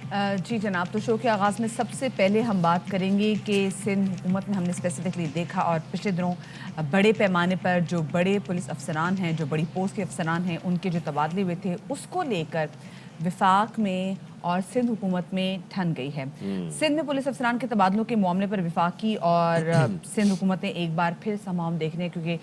जी जनाब, तो शो के आगाज़ में सबसे पहले हम बात करेंगे कि सिंध हुकूमत में हमने स्पेसिफिकली देखा और पिछले दिनों बड़े पैमाने पर जो बड़े पुलिस अफसरान हैं, जो बड़ी पोस्ट के अफसरान हैं, उनके जो तबादले हुए थे, उसको लेकर विफाक में और सिंध हुकूमत में ठन गई है। सिंध में पुलिस अफसरान के तबादलों के मामले पर विफाकी और सिंध हुकूमत ने एक बार फिर समाम देखने हैं, क्योंकि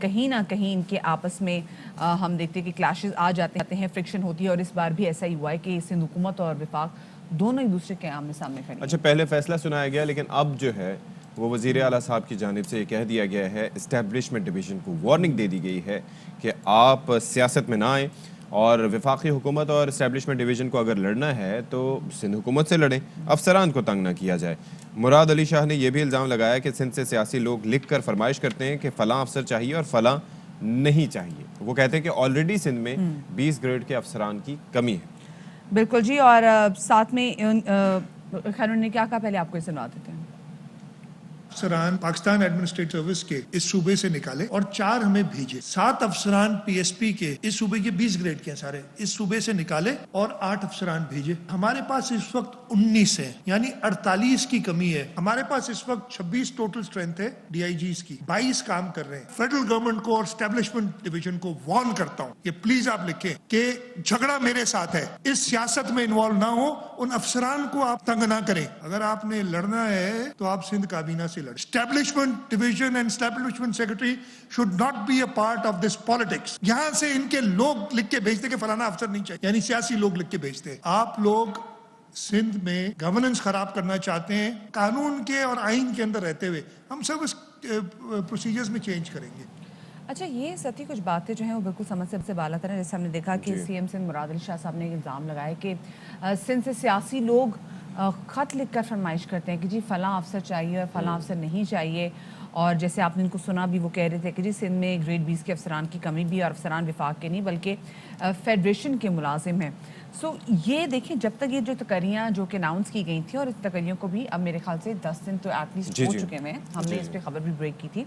कहीं ना कहीं इनके आपस में हम देखते हैं कि क्लैशेस आ जाते हैं, फ्रिक्शन होती है, और इस बार भी ऐसा ही हुआ है कि सिंध हुकूमत और विफाक दोनों एक दूसरे के आमने सामने खड़े हैं। अच्छा, पहले फैसला सुनाया गया, लेकिन अब जो है वो वज़ीर आला साहब की जानिब से कह दिया गया है, इस्टेब्लिशमेंट डिवीज़न को वार्निंग दे दी गई है कि आप सियासत में ना आएँ और वफाकी हुकूमत और इस्टेब्लिशमेंट डिवीज़न को अगर लड़ना है तो सिंध हुकूमत से लड़ें, अफसरान को तंग ना किया जाए। मुराद अली शाह ने यह भी इल्ज़ाम लगाया कि सिंध से सियासी लोग लिख कर फरमाइश करते हैं कि फ़लाँ अफसर चाहिए और फ़लाँ नहीं चाहिए। वो कहते हैं कि ऑलरेडी सिंध में 20 ग्रेड के अफसरान की कमी है। बिल्कुल जी, और साथ में खैर ने क्या कहा, पहले आपको सुना देते हैं। अफसरान पाकिस्तान एडमिनिस्ट्रेटिव सर्विस के इस सूबे से निकाले और 4 हमें भेजे। 7 अफसरान पीएसपी के, इस सूबे के 20 ग्रेड के सारे, इस सूबे से निकाले और 8 अफसरान भेजे। हमारे पास इस वक्त 19 है, यानी 48 की कमी है। हमारे पास इस वक्त 26 टोटल स्ट्रेंथ है डीआईजीज की, 22 काम कर रहे हैं। फेडरल गवर्नमेंट को और स्टैब्लिशमेंट डिवीजन को वार्न करता हूँ कि प्लीज आप लिखें कि झगड़ा मेरे साथ है, इस सियासत में इन्वॉल्व ना हो, उन अफसरान को आप तंग ना करें। अगर आपने लड़ना है तो आप सिंध काबीना से Establishment division and establishment secretary should not be a part of this politics. यहां से इनके लोग लिख के भेजते कि फलाना अफसर नहीं चाहिए, यानी सियासी लोग लिख के भेजते हैं। आप लोग सिंध में गवर्नेंस खराब करना चाहते हैं, कानून के और आइन के अंदर रहते हुए हम सब इस प्रोसीजर्स में चेंज करेंगे। अच्छा, ये सती कुछ बातें जो हैं वो बिल्कुल समझ से बाला तरह, जैसे हमने देखा कि सीएम सिंध मुराद अली शाह साहब ने इल्ज़ाम लगाया कि सिंध से सियासी लोग ख़त लिख कर फरमाइश करते हैं कि जी फ़लाँ अफसर चाहिए और फ़लाँ अफसर नहीं चाहिए। और जैसे आपने इनको सुना भी, वो कह रहे थे कि जी सिंध में ग्रेड 20 के अफसरान की कमी भी, और अफसरान विफाक के नहीं बल्कि फेडरेशन के मुलाजिम हैं। सो ये देखिए, जब तक ये जो तकरियाँ जो कि अनाउंस की गई थी, और इस तकरियों को भी अब मेरे ख्याल से 10 दिन तो एटलीस्ट हो चुके हैं, हमने इस पर खबर भी ब्रेक की थी,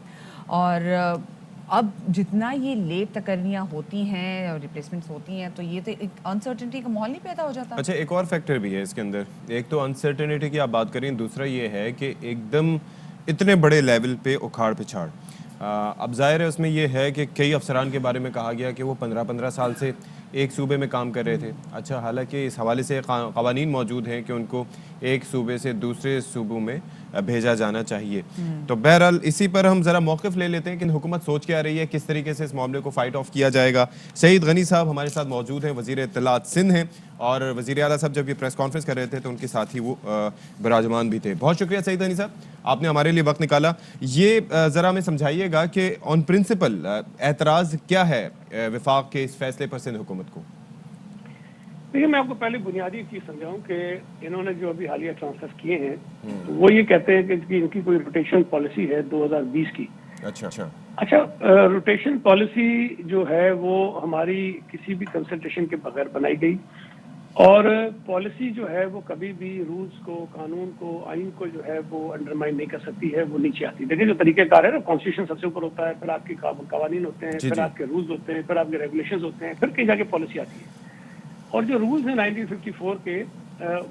और अब जितना ये लेट तकरियाँ होती हैं और रिप्लेसमेंट्स होती हैं, तो ये तो एक अनसर्टेनिटी का माहौल नहीं पैदा हो जाता। अच्छा, एक और फैक्टर भी है इसके अंदर। एक तो अनसर्टेनिटी की आप बात करें, दूसरा ये है कि एकदम इतने बड़े लेवल पे उखाड़ पिछाड़। अब जाहिर है उसमें ये है कि कई अफसरान के बारे में कहा गया कि वो 15-15 साल से एक सूबे में काम कर रहे थे। अच्छा, हालांकि इस हवाले से क़वानीन मौजूद हैं कि उनको एक सूबे से दूसरे सूबों में भेजा जाना चाहिए। तो बहरहाल इसी पर हम ज़रा मौक़िफ़ ले लेते हैं कि हुकूमत सोच के आ रही है, किस तरीके से इस मामले को फ़ाइट ऑफ किया जाएगा। सईद गनी साहब हमारे साथ मौजूद हैं, वज़ीर इत्तलात सिंध हैं, और वज़ीर आला साहब जब ये प्रेस कॉन्फ्रेंस कर रहे थे तो उनके साथ ही वो विराजमान भी थे। बहुत शुक्रिया सईद गनी साहब, आपने हमारे लिए वक्त निकाला। ये ज़रा हमें समझाइएगा कि ऑन प्रिंसिपल एतराज़ क्या है वफाक के इस फैसले पर सिंध हुकूमत को? देखिए, मैं आपको पहले बुनियादी चीज समझाऊं कि इन्होंने जो अभी हालिया ट्रांसफर किए हैं, तो वो ये कहते हैं कि इनकी कोई रोटेशन पॉलिसी है 2020 की। अच्छा, रोटेशन पॉलिसी जो है वो हमारी किसी भी कंसल्टेशन के बगैर बनाई गई, और पॉलिसी जो है वो कभी भी रूल्स को, कानून को, आइन को जो है वो अंडरमाइन नहीं कर सकती है, वो नीचे आती है। देखिए, जो तरीकेकार है ना, कॉन्स्टिट्यूशन सबसे ऊपर होता है, फिर आपके कानून होते हैं, फिर आपके रूल्स होते हैं, फिर आपके रेगुलेशंस होते हैं, फिर कहीं जाके पॉलिसी आती है। और जो रूल्स हैं 1954 के,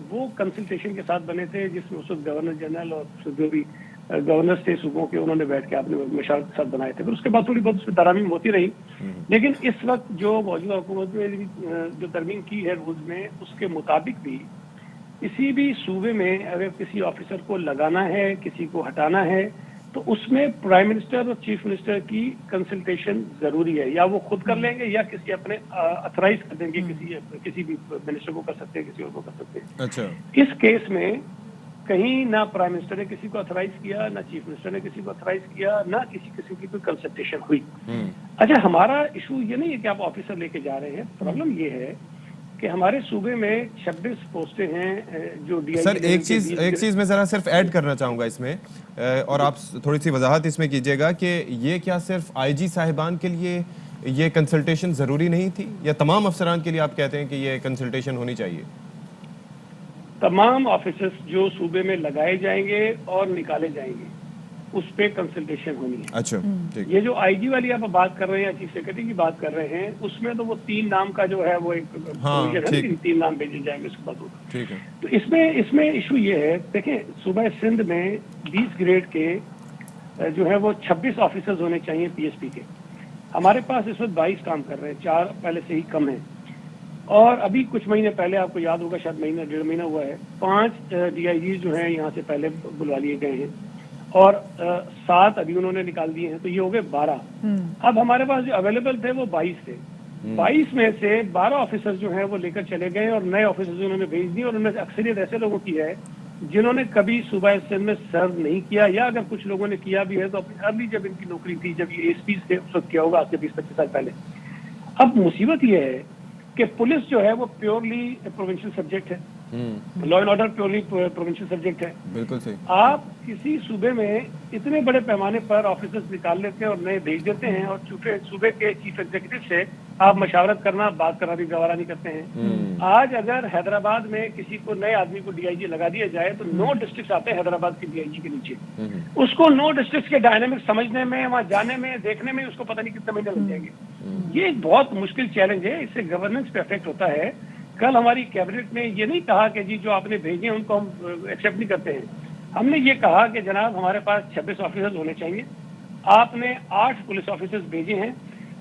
वो कंसल्टेशन के साथ बने थे, जिसमें उस वक्त गवर्नर जनरल और जो भी गवर्नर्स थे सूबों के, उन्होंने बैठ के आपने मशावरत के साथ बनाए थे। फिर उसके बाद थोड़ी बहुत उसमें तरमीम होती रही, लेकिन इस वक्त जो मौजूदा हुकूमत ने जो तरमीम की है रूल्स में, उसके मुताबिक भी किसी भी सूबे में अगर किसी ऑफिसर को लगाना है, किसी को हटाना है, तो उसमें प्राइम मिनिस्टर और चीफ मिनिस्टर की कंसल्टेशन जरूरी है। या वो खुद कर लेंगे या किसी अपने अथराइज कर देंगे, किसी भी मिनिस्टर को कर सकते हैं, किसी और को कर सकते हैं। अच्छा, इस केस में कहीं ना प्राइम मिनिस्टर ने किसी को अथराइज किया, ना चीफ मिनिस्टर ने किसी को अथराइज किया, ना किसी किस्म की कोई कंसल्टेशन हुई। अच्छा, हमारा इशू ये नहीं है कि आप ऑफिसर लेके जा रहे हैं, प्रॉब्लम ये है कि हमारे सूबे में 26 पोस्टें हैं जो डीआईजी। सर, एक चीज मैं जरा सिर्फ ऐड करना चाहूंगा इसमें, और आप थोड़ी सी वजाहत इसमें कीजिएगा कि ये क्या सिर्फ आईजी साहिबान के लिए ये कंसल्टेशन जरूरी नहीं थी, या तमाम अफसरान के लिए आप कहते हैं कि ये कंसल्टेशन होनी चाहिए? तमाम ऑफिसर्स जो सूबे में लगाए जाएंगे और निकाले जाएंगे, उस पे कंसल्टेशन होनी है। अच्छा, ठीक। ये जो आईजी वाली आप बात कर रहे हैं, चीफ सेक्रेटरी की बात कर रहे हैं, उसमें तो वो 3 नाम का जो है वो एक प्रोविजन है कि 3 नाम भेजे जाएंगे, उसके बाद होगा। ठीक है। तो इसमें इशू ये है, देखें सूबा सिंध में 20 ग्रेड के जो है वो 26 ऑफिसर्स होने चाहिए पीएसपी के। हमारे पास इस वक्त 22 काम कर रहे हैं, 4 पहले से ही कम है। और अभी कुछ महीने पहले, आपको याद होगा शायद महीना 1.5 महीना हुआ है, 5 डीआईजी जो हैं यहाँ से पहले बुलवा लिए गए हैं और 7 अभी उन्होंने निकाल दिए हैं, तो ये हो गए 12। अब हमारे पास जो अवेलेबल थे वो 22 थे। 22 में से 12 ऑफिसर जो हैं वो लेकर चले गए और नए ऑफिसर उन्होंने भेज दिए, और उनमें से अक्सरियत ऐसे लोगों की है जिन्होंने कभी सूबा सिंध में सर्व नहीं किया, या अगर कुछ लोगों ने किया भी है तो अपनी अर्ली जब इनकी नौकरी थी, जब ये एसपी से उस वक्त किया होगा, आज से 20-25 साल पहले। अब मुसीबत ये है कि पुलिस जो है वो प्योरली प्रोविंशियल सब्जेक्ट है, law and order purely provincial subject है। बिल्कुल सही। आप किसी सूबे में इतने बड़े पैमाने पर ऑफिसर्स निकाल लेते हैं और नए भेज देते हैं, और सूबे के चीफ एग्जीक्यूटिव से आप मशावरत करना, बात करना भी गवारा नहीं करते हैं। आज अगर हैदराबाद में किसी को नए आदमी को डीआईजी लगा दिया जाए तो 9 डिस्ट्रिक्ट आते हैं हैदराबाद के डीआईजी के नीचे। उसको 9 डिस्ट्रिक्ट के डायनामिक्स समझने में, वहाँ जाने में, देखने में उसको पता नहीं कितने महीने लग जाएंगे। ये एक बहुत मुश्किल चैलेंज है, इससे गवर्नेंस पे इफेक्ट होता है। कल हमारी कैबिनेट ने ये नहीं कहा कि जी जो आपने भेजे उनको हम एक्सेप्ट नहीं करते हैं। हमने ये कहा कि जनाब हमारे पास 26 ऑफिसर्स होने चाहिए, आपने 8 पुलिस ऑफिसर्स भेजे हैं,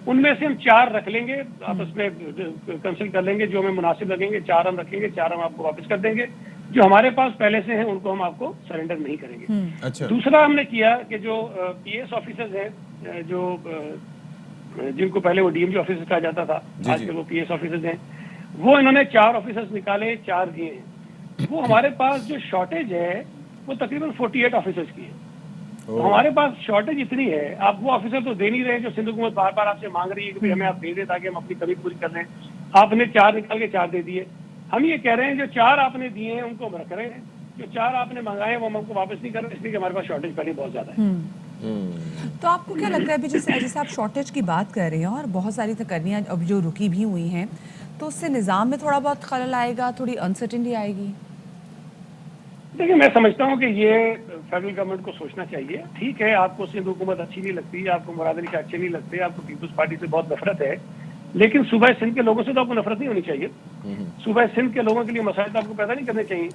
उनमें से हम 4 रख लेंगे, आपस में कंसल्ट कर लेंगे, जो हमें मुनासिब लगेंगे 4 हम रखेंगे, 4 हम आपको वापस कर देंगे। जो हमारे पास पहले से हैं उनको हम आपको सरेंडर नहीं करेंगे। अच्छा। दूसरा हमने किया कि जो पीएस ऑफिसर्स हैं, जो जिनको पहले वो डीएमजी ऑफिसर कहा जाता था, आजकल वो पीएस ऑफिसर्स हैं, वो इन्होंने 4 ऑफिसर्स निकाले, 4 दिए हैं। वो हमारे पास जो शॉर्टेज है वो तकरीबन 48 ऑफिसर्स की है। तो हमारे पास शॉर्टेज इतनी है, आप वो ऑफिसर तो दे नहीं रहे जो सिंध हुकूमत बार बार आपसे मांग रही है कि भाई हमें आप दे दें ताकि हम अपनी कमी पूरी कर लें। आपने 4 निकाल के 4 दे दिए। हम ये कह रहे हैं जो 4 आपने दिए हैं उनको हम रख रहे हैं, जो 4 आपने मंगाए वो हम हमको वापस नहीं कर रहे, इसलिए हमारे पास शॉर्टेज पहले बहुत ज्यादा है। तो आपको क्या लगता है अभी जैसे आप शॉर्टेज की बात कर रहे हैं और बहुत सारी तकर्रियाँ अब जो रुकी भी हुई हैं, तो उससे निज़ाम में थोड़ा बहुत खलल आएगा, थोड़ी अनसर्टेनिटी आएगी? देखिए, मैं समझता हूँ कि ये फेडरल गवर्नमेंट को सोचना चाहिए। ठीक है, आपको सिंध हुकूमत अच्छी नहीं लगती, आपको मुराद अली शाह अच्छे नहीं लगते, आपको पीपल्स पार्टी से बहुत नफरत है, लेकिन सूबा सिंध के लोगों से तो आपको नफरत नहीं होनी चाहिए। सूबा सिंध के लोगों के लिए मसाइल तो आपको पैदा नहीं करने चाहिए।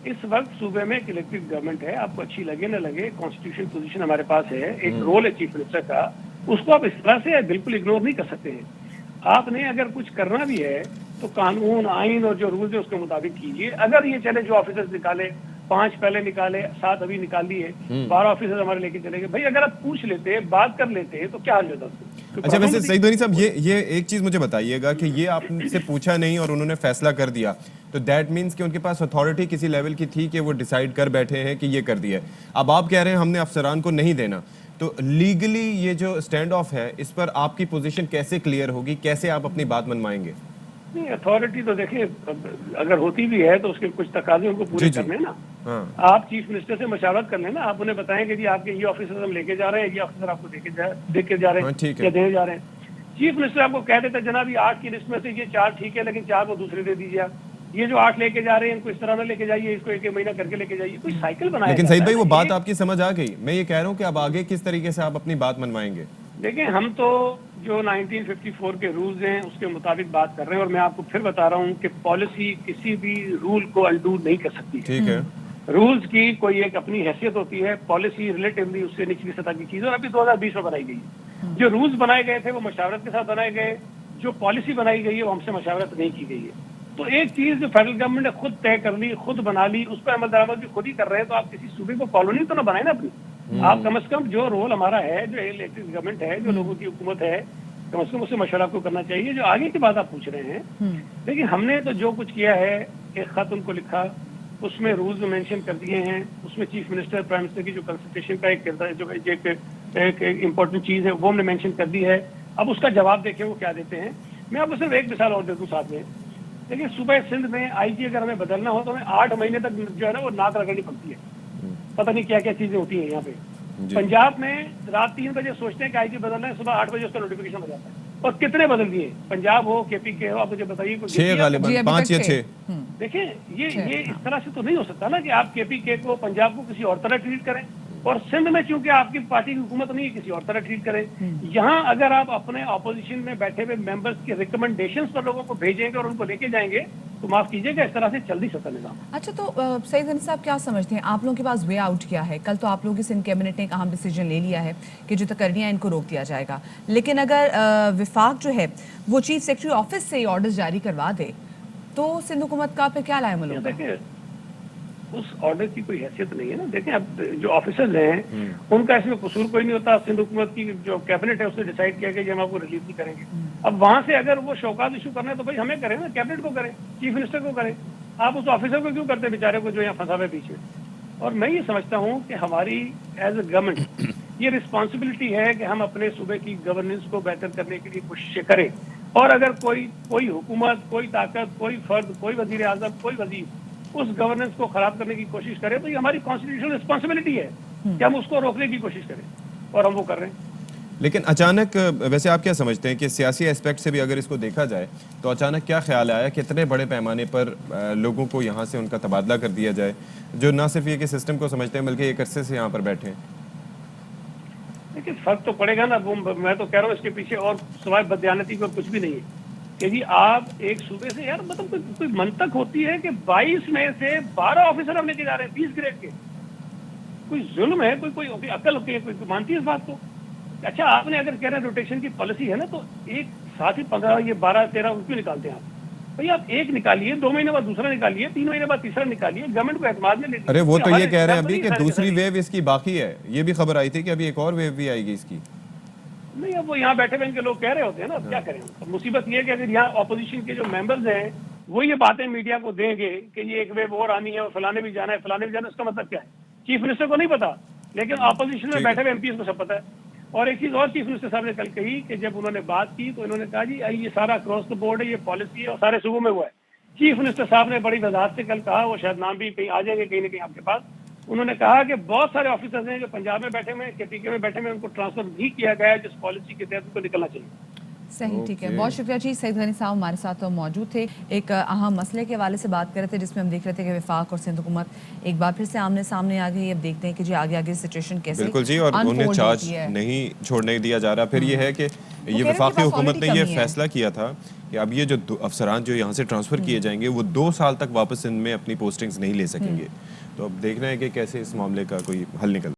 इस वक्त सूबे में एक इलेक्टेड गवर्नमेंट है, आपको अच्छी लगे न लगे, कॉन्स्टिट्यूशन पोजीशन हमारे पास है, एक रोल है चीफ मिनिस्टर का, उसको आप इस तरह से बिल्कुल इग्नोर नहीं कर सकते हैं। आपने अगर कुछ करना भी है तो कानून, आइन और जो रूल्स है उसके मुताबिक कीजिए। अगर ये चले जो ऑफिसर्स निकाले, 5 पहले निकाले, 7 अभी निकाल दिए, 12 ऑफिसर्स हमारे लेके चले गए, भाई अगर आप पूछ लेते, बात कर लेते तो क्या हाल होता? अच्छा, वैसे सईद वनी साहब, ये एक चीज मुझे बताइएगा कि ये आपसे पूछा नहीं और उन्होंने फैसला कर दिया, तो दैट मीन्स कि उनके पास अथॉरिटी किसी लेवल की थी कि वो डिसाइड कर बैठे हैं कि ये कर दिया है। अब आप कह रहे हैं हमने अफसरान को नहीं देना, तो लीगली ये जो स्टैंड ऑफ है इस पर आपकी पोजीशन कैसे क्लियर होगी, कैसे आप अपनी बात मनवाएंगे? नहीं, अथॉरिटी तो देखिए अगर होती भी है तो उसके कुछ तकाजे उनको पूरे करने हैं ना। हाँ। आप चीफ मिनिस्टर से मशावरत कर लेना, आप उन्हें बताएं कि जी आपके ये ऑफिसर हम लेके जा रहे हैं, ये ऑफिसर आपको देके जा रहे हैं या देने जा रहे हैं। चीफ मिनिस्टर आपको कह देता जनाब ये 8 की लिस्ट में से ये 4 ठीक है, लेकिन 4 को दूसरे दे दीजिए आप। ये जो 8 लेके जा रहे हैं इनको इस तरह ना लेके जाइए, इसको 1 महीना करके लेके जाइए, कोई साइकिल बनाया। लेकिन सईद भाई वो बात आपकी समझ आ गई, मैं ये कह रहा हूँ कि अब आगे किस तरीके से आप अपनी बात मनवाएंगे? देखिए, हम तो जो 1954 के रूल्स हैं उसके मुताबिक बात कर रहे हैं, और मैं आपको फिर बता रहा हूँ कि पॉलिसी किसी भी रूल को अनडू नहीं कर सकती। ठीक है, रूल्स की कोई एक अपनी हैसियत होती है, पॉलिसी रिलेटिवली उससे निचली सतह की चीज, और अभी 2020 में बनाई गई है। जो रूल्स बनाए गए थे वो मशावरत के साथ बनाए गए, जो पॉलिसी बनाई गई है वो हमसे मशावरत नहीं की गई है। तो एक चीज जो फेडरल गवर्नमेंट ने खुद तय कर ली, खुद बना ली, उस पर अमल दरामद भी खुद ही कर रहे हैं, तो आप किसी सूबे को कॉलोनी तो ना बनाए ना अपनी। आप कम से कम जो रोल हमारा है, जो इलेक्टेड गवर्नमेंट है, जो लोगों की हुकूमत है, कम से कम उससे मशवरा आपको करना चाहिए। जो आगे की बात आप पूछ रहे हैं, देखिए हमने तो जो कुछ किया है, एक खत उनको लिखा, उसमें रूल्स मेंशन कर दिए हैं, उसमें चीफ मिनिस्टर, प्राइम मिनिस्टर की जो कंसल्टेशन का एक किरदार, जो एक इम्पोर्टेंट चीज है वो हमने मेंशन कर दी है। अब उसका जवाब देखें वो क्या देते हैं। मैं आपको सिर्फ एक मिसाल और दे दूं साथ में। देखिए, सूबा सिंध में आईजी अगर हमें बदलना हो तो हमें 8 महीने तक जो है ना वो नाक रगड़नी पड़ती है, पता नहीं क्या क्या चीजें होती हैं यहाँ पे। पंजाब में रात 3 बजे सोचते हैं कि आईजी बदलना है, सुबह 8 बजे उसका नोटिफिकेशन हो जाता है। और कितने बदल दिए, पंजाब हो, केपी के हो, आप मुझे बताइए। 6 गालिबन, 5 या 6। देखिए, ये इस तरह से तो नहीं हो सकता ना कि आप केपी के को, पंजाब को किसी और तरह ट्रीट करें और सिंध में चूंकि आपकी पार्टी की हुकूमत नहीं है, किसी और तरह ट्रीट करें। यहाँ अगर आप अपने ऑपोजिशन में बैठे हुए मेंबर्स के रिकमेंडेशंस पर लोगों को भेजेंगे और उनको लेके जाएंगे, तो माफ कीजिएगा, इस तरह से चल नहीं सकता निजाम। अच्छा, तो सईद हनीफ साहब क्या समझते हैं, आप लोगों के पास वे आउट क्या है? कल तो आप लोगों की सिंध कैबिनेट ने एक अहम डिसीजन ले लिया है कि जो तकर्रियाँ इनको रोक दिया जाएगा, लेकिन अगर विफाक जो है वो चीफ सेक्रेटरी ऑफिस से ऑर्डर जारी करवा दे तो सिंध हुकूमत का पे क्या लाएमल होगा? देखिए, उस ऑर्डर की कोई हैसियत नहीं है ना। देखें, अब जो ऑफिसर्स हैं उनका इसमें कसूर कोई नहीं होता। सिंध हुकूमत की जो कैबिनेट है उसने डिसाइड किया कि हम आपको रिलीज नहीं करेंगे। अब वहां से अगर वो शौकात इशू करना है तो भाई हमें करें ना, कैबिनेट को करें, चीफ मिनिस्टर को करें। आप उस ऑफिसर को क्यों करते बेचारे को जो यहाँ फंसा हुआ पीछे? और मैं ये समझता हूँ कि हमारी एज ए गवर्नमेंट ये रिस्पॉन्सिबिलिटी है कि हम अपने सूबे की गवर्नेंस को बेहतर करने के लिए कोशिशें करें। और अगर कोई हुकूमत, कोई ताकत, कोई फर्द, कोई वजीर आजम, कोई वजीर उस गवर्नेंस को खराब करने की कोशिश करे तो ये हमारी कॉन्स्टिट्यूशनल रिस्पॉन्सिबिलिटी है कि हम उसको रोकने की कोशिश करें, और हम वो कर रहे हैं। लेकिन अचानक, वैसे आप क्या समझते हैं कि सियासी एस्पेक्ट से भी अगर इसको देखा जाए तो अचानक क्या ख्याल आया कि इतने बड़े पैमाने पर लोगों को यहाँ से उनका तबादला कर दिया जाए, जो ना सिर्फ ये कि सिस्टम को समझते हैं बल्कि एक अरसे से यहाँ पर बैठे हैं? देखिए, फर्क तो पड़ेगा ना। वो मैं तो कह रहा हूँ इसके पीछे और सिवाय बदयानती को कुछ भी नहीं है कि जी आप एक सूबे से, यार मतलब कोई मंतक होती है कि 22 में से 12 ऑफिसर हम लेके जा रहे हैं 20 ग्रेड के। कोई जुल्म है? कोई अकल होती है? कोई मानती है इस बात को? अच्छा, आपने अगर कह रहे हैं रोटेशन की पॉलिसी है ना, तो एक साथ ही 15, ये 12, 13 क्यों निकालते हैं आप? भाई आप एक निकालिए, 2 महीने बाद दूसरा निकालिए, 3 महीने बाद तीसरा निकालिए, गवर्नमेंट को एतमाद में ले लीजिए। अरे वो तो ये कह रहे हैं अभी कि दूसरी वेव इसकी बाकी है। ये भी खबर आई थी कि अभी एक और वेव भी आएगी इसकी। नहीं, अब वो यहाँ बैठे हुए इनके लोग कह रहे होते हैं ना, क्या करें। तो मुसीबत ये है कि अगर यहाँ ऑपोजिशन के जो मेंबर्स हैं वो ये बातें मीडिया को देंगे कि ये एक वेव और आनी है और फलाने भी जाना है, फलाने भी जाना है, उसका मतलब क्या है? चीफ मिनिस्टर को नहीं पता, लेकिन ऑपोजिशन में बैठे हुए एमपीज को सब पता है। और एक चीज और चीफ मिनिस्टर साहब ने कल कही कि जब उन्होंने बात की तो इन्होंने कहा जी ये सारा अक्रॉस द बोर्ड है, ये पॉलिसी है और सारे सूबों में हुआ है। चीफ मिनिस्टर साहब ने बड़ी वजाहत से कल कहा, वो शायद नाम भी कहीं आ जाएंगे कहीं ना कहीं आपके पास। उन्होंने कहा कि बहुत सारे ऑफिसर्स हैं जो पंजाब में बैठे हुए हैं, केपीके में बैठे हुए, उनको ट्रांसफर भी किया गया है जिस पॉलिसी के तहत उनको निकलना चाहिए। सही, ठीक है, बहुत शुक्रिया जी। सईद गनी साहब हमारे साथ तो मौजूद थे, एक अहम मसले के हवाले से बात कर रहे थे जिसमें हम देख रहे थे कि वफाक और सिंध हुकूमत एक बार फिर से आमने सामने आ गई। अब देखते हैं कि जी आगे आगे सिचुएशन कैसे बिल्कुल जी, और उन्हें चार्ज नहीं छोड़ने दिया जा रहा। फिर ये है कि ये वफाकी हुकूमत ने ये फैसला किया था कि अब ये जो अफसरान जो यहाँ से ट्रांसफर किए जाएंगे वो 2 साल तक वापस सिंध में अपनी पोस्टिंग्स नहीं ले सकेंगे। तो अब देखना है कि कैसे इस मामले का कोई हल निकल